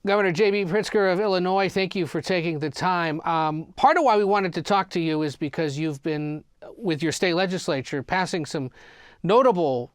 Governor J.B. Pritzker of Illinois, thank you for taking the time. Part of why we wanted to talk to you is because you've been, with your state legislature, passing some notable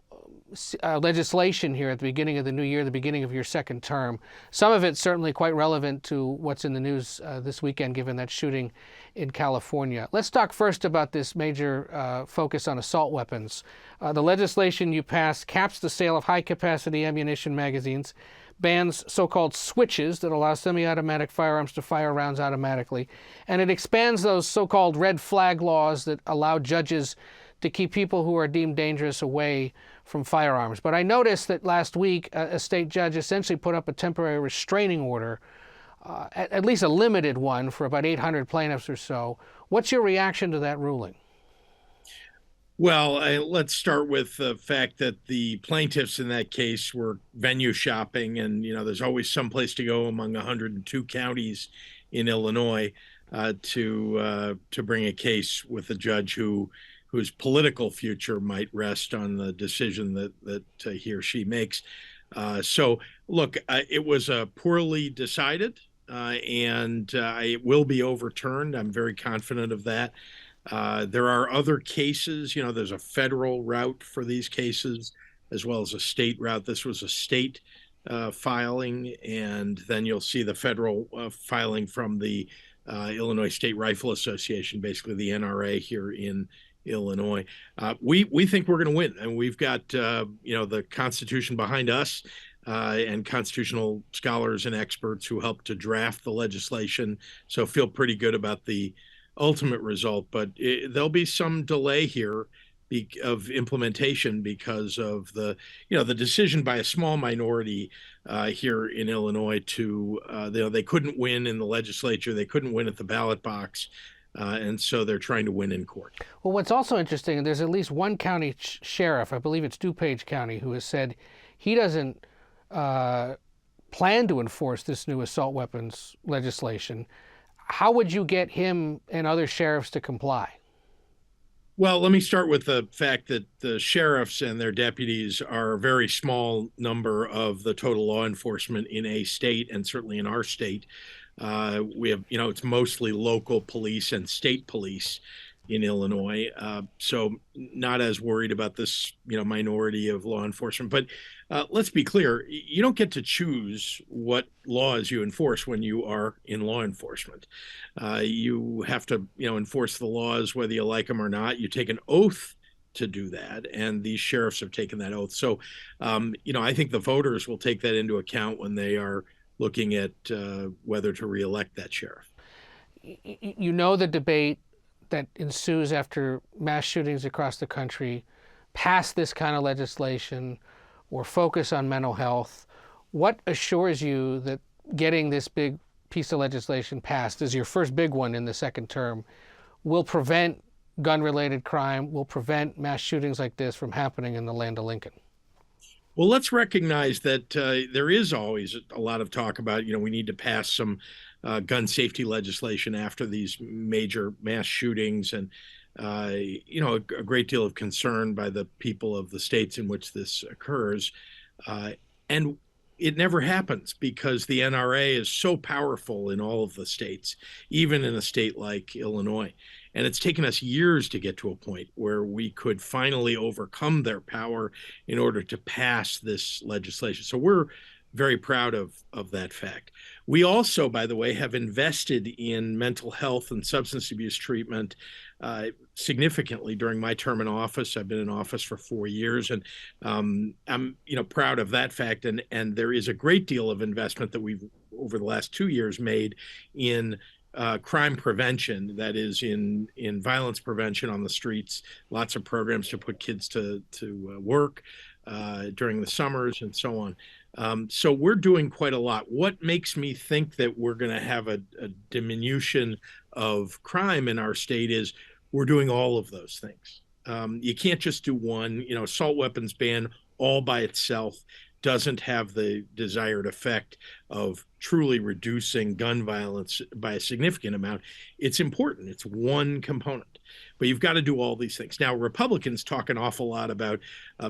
legislation here at the beginning of the new year, the beginning of your second term. Some of it's certainly quite relevant to what's in the news this weekend, given that shooting in California. Let's talk first about this major focus on assault weapons. The legislation you passed caps the sale of high-capacity ammunition magazines, bans so-called switches that allow semi-automatic firearms to fire rounds automatically, and it expands those so-called red flag laws that allow judges to keep people who are deemed dangerous away from firearms. But I noticed that last week a state judge essentially put up a temporary restraining order, at least a limited one, for about 800 plaintiffs or so. What's your reaction to that ruling? Well, let's start with the fact that the plaintiffs in that case were venue shopping, and there's always some place to go among 102 counties in Illinois to bring a case with a judge whose political future might rest on the decision that he or she makes. So, look, it was poorly decided, and it will be overturned. I'm very confident of that. There are other cases. There's a federal route for these cases as well as a state route. This was a state filing, and then you'll see the federal filing from the Illinois State Rifle Association, basically the NRA here in Illinois. We think we're going to win, and we've got the Constitution behind us, and constitutional scholars and experts who helped to draft the legislation. So feel pretty good about the ultimate result, but there'll be some delay here of implementation because of the decision by a small minority here in Illinois to they couldn't win in the legislature, they couldn't win at the ballot box, and so they're trying to win in court. Well, what's also interesting, there's at least one county sheriff, I believe it's DuPage County, who has said he doesn't plan to enforce this new assault weapons legislation. How would you get him and other sheriffs to comply? Well, let me start with the fact that the sheriffs and their deputies are a very small number of the total law enforcement in a state, and certainly in our state. We have, it's mostly local police and state police in Illinois. So not as worried about this, minority of law enforcement. But let's be clear, you don't get to choose what laws you enforce when you are in law enforcement. You have to, enforce the laws whether you like them or not. You take an oath to do that, and these sheriffs have taken that oath. So, I think the voters will take that into account when they are looking at whether to reelect that sheriff. The debate that ensues after mass shootings across the country, pass this kind of legislation or focus on mental health. What assures you that getting this big piece of legislation passed, as your first big one in the second term, will prevent gun-related crime, will prevent mass shootings like this from happening in the land of Lincoln? Well, let's recognize that there is always a lot of talk about, we need to pass some gun safety legislation after these major mass shootings, and a great deal of concern by the people of the states in which this occurs. And it never happens because the NRA is so powerful in all of the states, even in a state like Illinois. And it's taken us years to get to a point where we could finally overcome their power in order to pass this legislation. So we're very proud of that fact. We also, by the way, have invested in mental health and substance abuse treatment significantly during my term in office. I've been in office for 4 years, and I'm proud of that fact. And there is a great deal of investment that we've over the last 2 years made in crime prevention, that is in violence prevention on the streets, lots of programs to put kids to work during the summers and so on. So we're doing quite a lot. What makes me think that we're going to have a diminution of crime in our state is we're doing all of those things. You can't just do one. Assault weapons ban all by itself doesn't have the desired effect of truly reducing gun violence by a significant amount. It's important. It's one component. But you've got to do all these things. Now, Republicans talk an awful lot about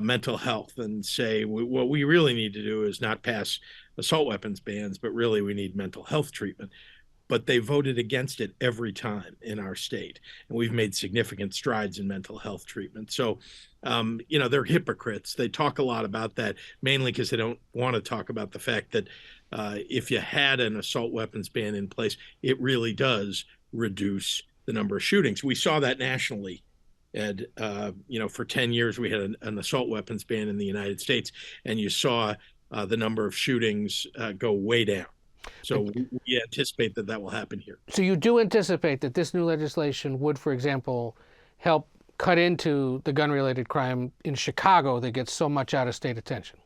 mental health and say what we really need to do is not pass assault weapons bans, but really we need mental health treatment. But they voted against it every time in our state. And we've made significant strides in mental health treatment. So, they're hypocrites. They talk a lot about that, mainly because they don't want to talk about the fact that if you had an assault weapons ban in place, it really does reduce the number of shootings. We saw that nationally. And, for 10 years, we had an assault weapons ban in the United States, and you saw the number of shootings go way down. So we anticipate that will happen here. So you do anticipate that this new legislation would, for example, help cut into the gun-related crime in Chicago that gets so much out-of-state attention?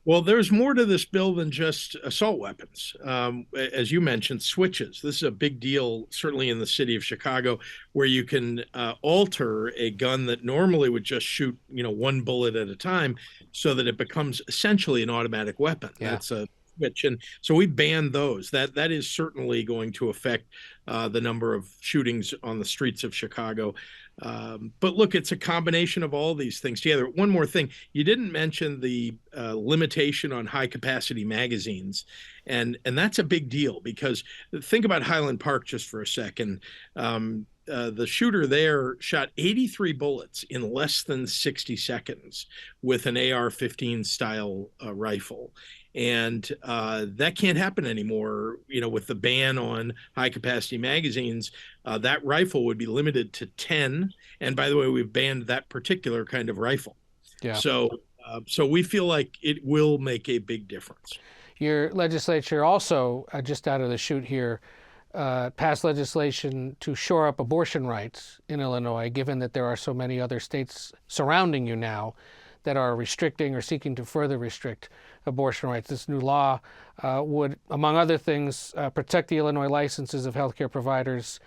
Well, there's more to this bill than just assault weapons. As you mentioned, switches. This is a big deal, certainly in the city of Chicago, where you can alter a gun that normally would just shoot, one bullet at a time, so that it becomes essentially an automatic weapon. Yeah. That's a switch, and so we banned those. That is certainly going to affect the number of shootings on the streets of Chicago. But look, it's a combination of all these things together. One more thing, you didn't mention the limitation on high capacity magazines, and that's a big deal, because think about Highland Park just for a second. The shooter there shot 83 bullets in less than 60 seconds with an AR-15 style rifle. And that can't happen anymore, with the ban on high capacity magazines. That rifle would be limited to 10. And by the way, we've banned that particular kind of rifle. Yeah. So we feel like it will make a big difference. Your legislature also, just out of the chute here, passed legislation to shore up abortion rights in Illinois, given that there are so many other states surrounding you now that are restricting or seeking to further restrict abortion rights. This new law would, among other things, protect the Illinois licenses of healthcare providers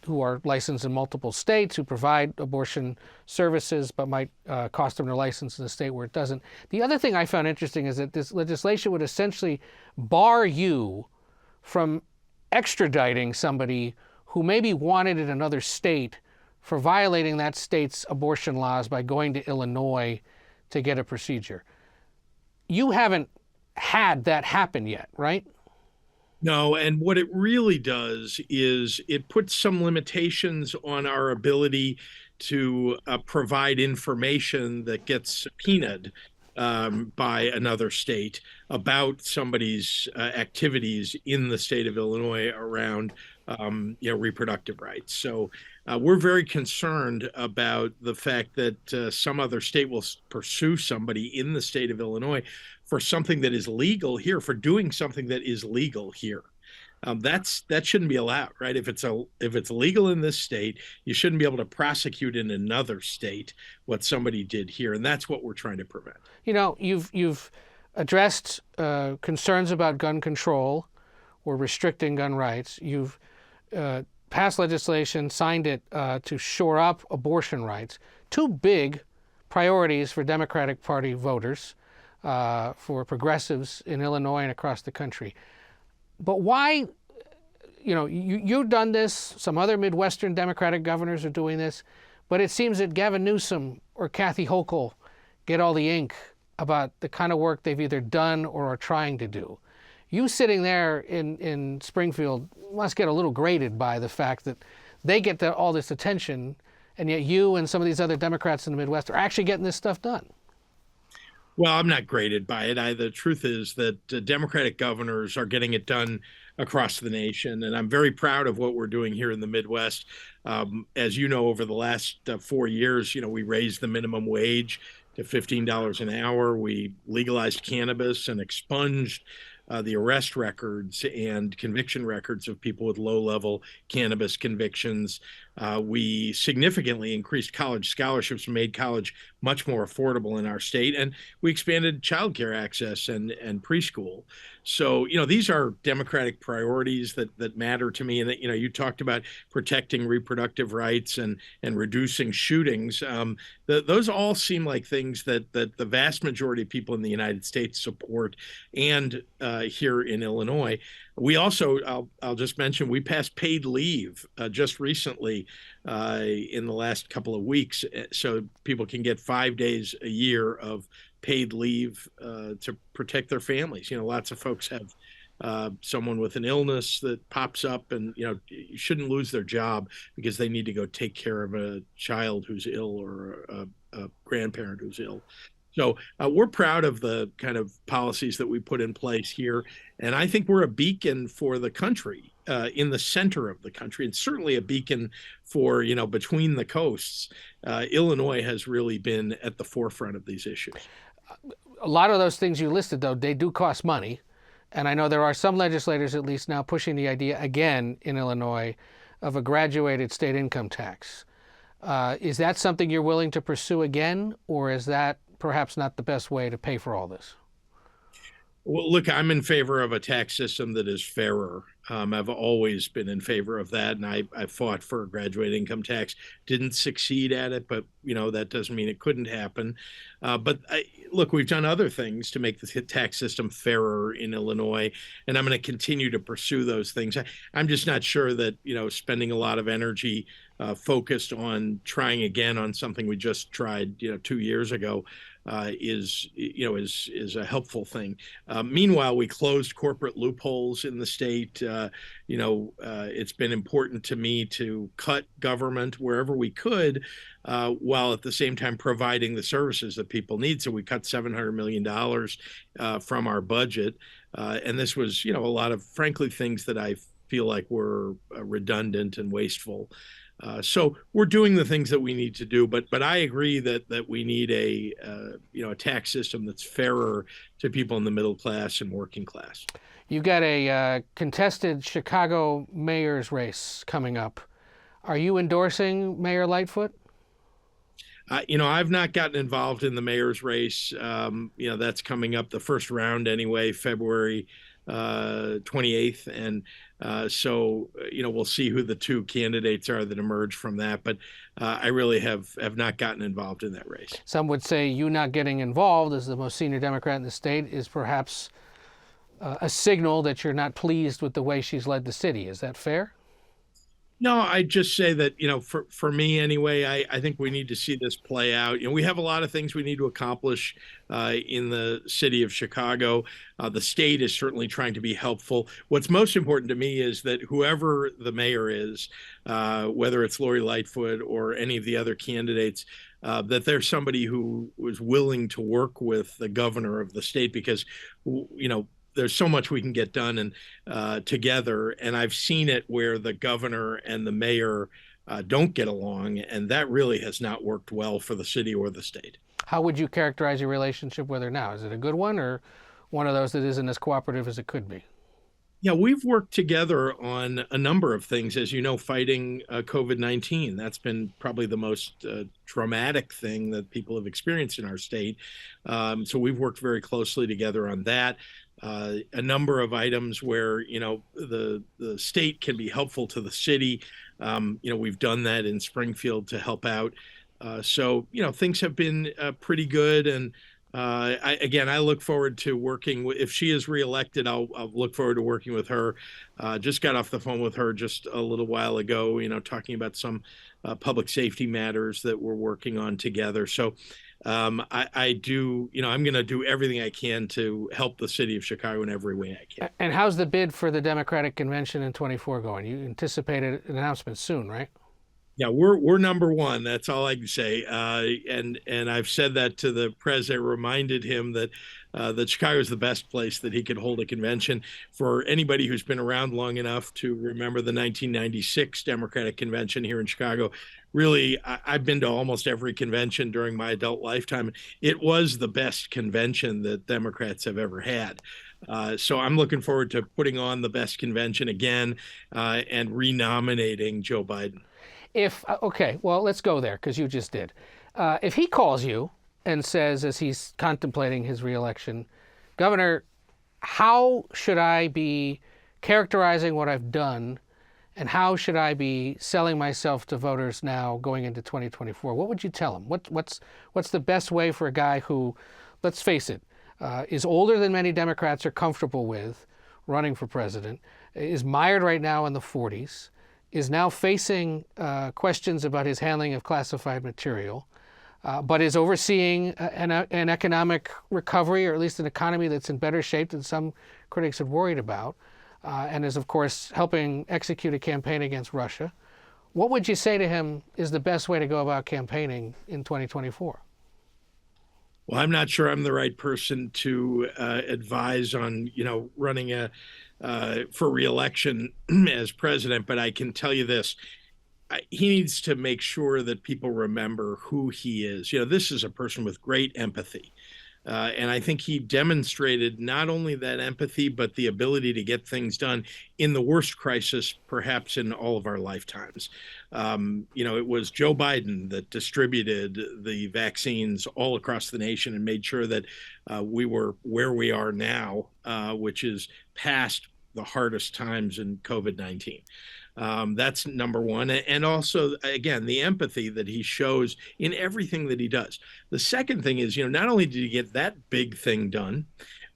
who are licensed in multiple states, who provide abortion services, but might cost them their license in a state where it doesn't. The other thing I found interesting is that this legislation would essentially bar you from extraditing somebody who maybe wanted in another state for violating that state's abortion laws by going to Illinois to get a procedure. You haven't had that happen yet, right? No, and what it really does is it puts some limitations on our ability to provide information that gets subpoenaed by another state about somebody's activities in the state of Illinois around reproductive rights. So we're very concerned about the fact that some other state will pursue somebody in the state of Illinois for something that is legal here, for doing something that is legal here. That shouldn't be allowed, right? If it's legal in this state, you shouldn't be able to prosecute in another state what somebody did here, and that's what we're trying to prevent. You've addressed concerns about gun control or restricting gun rights. You've passed legislation, signed it to shore up abortion rights. Two big priorities for Democratic Party voters, for progressives in Illinois and across the country. But why, you've done this, some other Midwestern Democratic governors are doing this, but it seems that Gavin Newsom or Kathy Hochul get all the ink about the kind of work they've either done or are trying to do. You sitting there in Springfield must get a little grated by the fact that they get all this attention, and yet you and some of these other Democrats in the Midwest are actually getting this stuff done. Well, I'm not grated by it. The truth is that Democratic governors are getting it done across the nation, and I'm very proud of what we're doing here in the Midwest. As you know, over the last 4 years, we raised the minimum wage to $15 an hour. We legalized cannabis and expunged the arrest records and conviction records of people with low-level cannabis convictions. We significantly increased college scholarships and made college much more affordable in our state, and we expanded childcare access and preschool. So, these are Democratic priorities that matter to me. And that, you talked about protecting reproductive rights and reducing shootings. Those all seem like things that the vast majority of people in the United States support, and here in Illinois. We also, I'll just mention, we passed paid leave just recently in the last couple of weeks, so people can get 5 days a year of paid leave to protect their families. Lots of folks have someone with an illness that pops up, and you shouldn't lose their job because they need to go take care of a child who's ill or a grandparent who's ill. So we're proud of the kind of policies that we put in place here, and I think we're a beacon for the country in the center of the country, and certainly a beacon for between the coasts. Illinois has really been at the forefront of these issues. A lot of those things you listed, though, they do cost money. And I know there are some legislators, at least now, pushing the idea again in Illinois of a graduated state income tax. Is that something you're willing to pursue again, or is that perhaps not the best way to pay for all this? Well, look, I'm in favor of a tax system that is fairer. I've always been in favor of that, and I fought for a graduated income tax. Didn't succeed at it, but that doesn't mean it couldn't happen. Look, we've done other things to make the tax system fairer in Illinois, and I'm going to continue to pursue those things. I'm just not sure that spending a lot of energy focused on trying again on something we just tried 2 years ago is a helpful thing. Meanwhile, we closed corporate loopholes in the state. It's been important to me to cut government wherever we could, while at the same time providing the services that people need. So we cut $700 million from our budget, and this was a lot of, frankly, things that I feel like were redundant and wasteful. So we're doing the things that we need to do, but I agree that we need a tax system that's fairer to people in the middle class and working class. You've got a contested Chicago mayor's race coming up. Are you endorsing Mayor Lightfoot? I've not gotten involved in the mayor's race. That's coming up, the first round anyway, February 28th, and so we'll see who the two candidates are that emerge from that. But I really have not gotten involved in that race. Some would say you not getting involved as the most senior Democrat in the state is perhaps a signal that you're not pleased with the way she's led the city. Is that fair? No, I just say that, for me anyway, I think we need to see this play out. We have a lot of things we need to accomplish in the city of Chicago. The state is certainly trying to be helpful. What's most important to me is that whoever the mayor is, whether it's Lori Lightfoot or any of the other candidates, that there's somebody who was willing to work with the governor of the state, because, there's so much we can get done and together. And I've seen it where the governor and the mayor don't get along, and that really has not worked well for the city or the state. How would you characterize your relationship with her now? Is it a good one, or one of those that isn't as cooperative as it could be? Yeah, we've worked together on a number of things, as you know, fighting COVID-19. That's been probably the most traumatic thing that people have experienced in our state. So we've worked very closely together on that. A number of items where the state can be helpful to the city. We've done that in Springfield to help out. So things have been pretty good, and I look forward to working. If she is reelected, I'll look forward to working with her. Just got off the phone with her just a little while ago, talking about some public safety matters that we're working on together. So I do, I'm going to do everything I can to help the city of Chicago in every way I can. And how's the bid for the Democratic convention in 24 going? You anticipated an announcement soon, right? Yeah, we're number one. That's all I can say. And I've said that to the president. Reminded him that Chicago is the best place that he could hold a convention. For anybody who's been around long enough to remember the 1996 Democratic convention here in Chicago, really, I've been to almost every convention during my adult lifetime. It was the best convention that Democrats have ever had. So I'm looking forward to putting on the best convention again and renominating Joe Biden. Okay, well, let's go there, because you just did. If he calls you and says, as he's contemplating his reelection, Governor, how should I be characterizing what I've done, and how should I be selling myself to voters now going into 2024? What would you tell him? What's the best way for a guy who, let's face it, is older than many Democrats are comfortable with running for president, is mired right now in the 40s, is now facing questions about his handling of classified material, but is overseeing an economic recovery, or at least an economy that's in better shape than some critics had worried about, and is, of course, helping execute a campaign against Russia. What would you say to him is the best way to go about campaigning in 2024? Well, I'm not sure I'm the right person to advise on, running for reelection as president, but I can tell you this. He needs to make sure that people remember who he is. This is a person with great empathy. And I think he demonstrated not only that empathy, but the ability to get things done in the worst crisis, perhaps in all of our lifetimes. It was Joe Biden that distributed the vaccines all across the nation and made sure that we were where we are now, which is past the hardest times in COVID-19. That's number one. And also, again, the empathy that he shows in everything that he does. The second thing is, not only did he get that big thing done,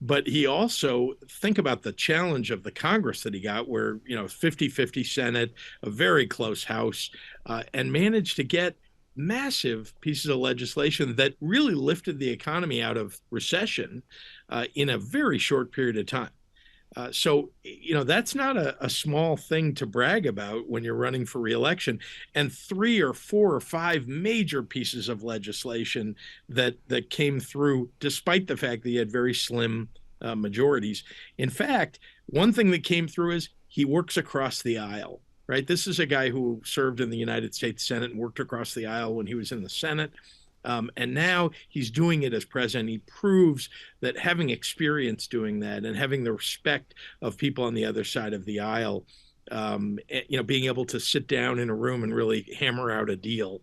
but he also, think about the challenge of the Congress that he got, where, 50-50 Senate, a very close House, and managed to get massive pieces of legislation that really lifted the economy out of recession in a very short period of time. So, that's not a small thing to brag about when you're running for reelection. And 3 or 4 or 5 major pieces of legislation that came through, despite the fact that he had very slim majorities. In fact, one thing that came through is he works across the aisle, right? This is a guy who served in the United States Senate and worked across the aisle when he was in the Senate. And now he's doing it as president. He proves that having experience doing that and having the respect of people on the other side of the aisle, being able to sit down in a room and really hammer out a deal,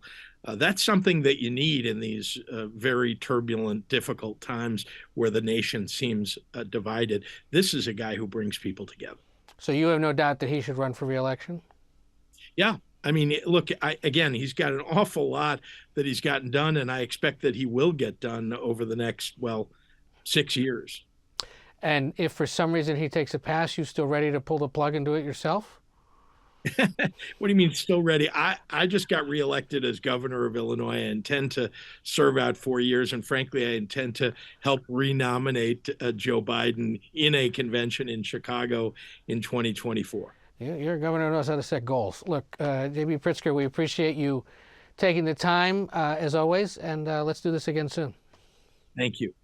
that's something that you need in these very turbulent, difficult times where the nation seems divided. This is a guy who brings people together. So you have no doubt that he should run for re-election? Yeah. I mean, look, again, he's got an awful lot that he's gotten done, and I expect that he will get done over the next, 6 years. And if for some reason he takes a pass, you still ready to pull the plug and do it yourself? What do you mean still ready? I just got reelected as governor of Illinois. I intend to serve out 4 years. And frankly, I intend to help renominate Joe Biden in a convention in Chicago in 2024. You're a governor who knows how to set goals. Look, J.B. Pritzker, we appreciate you taking the time, as always, and let's do this again soon. Thank you.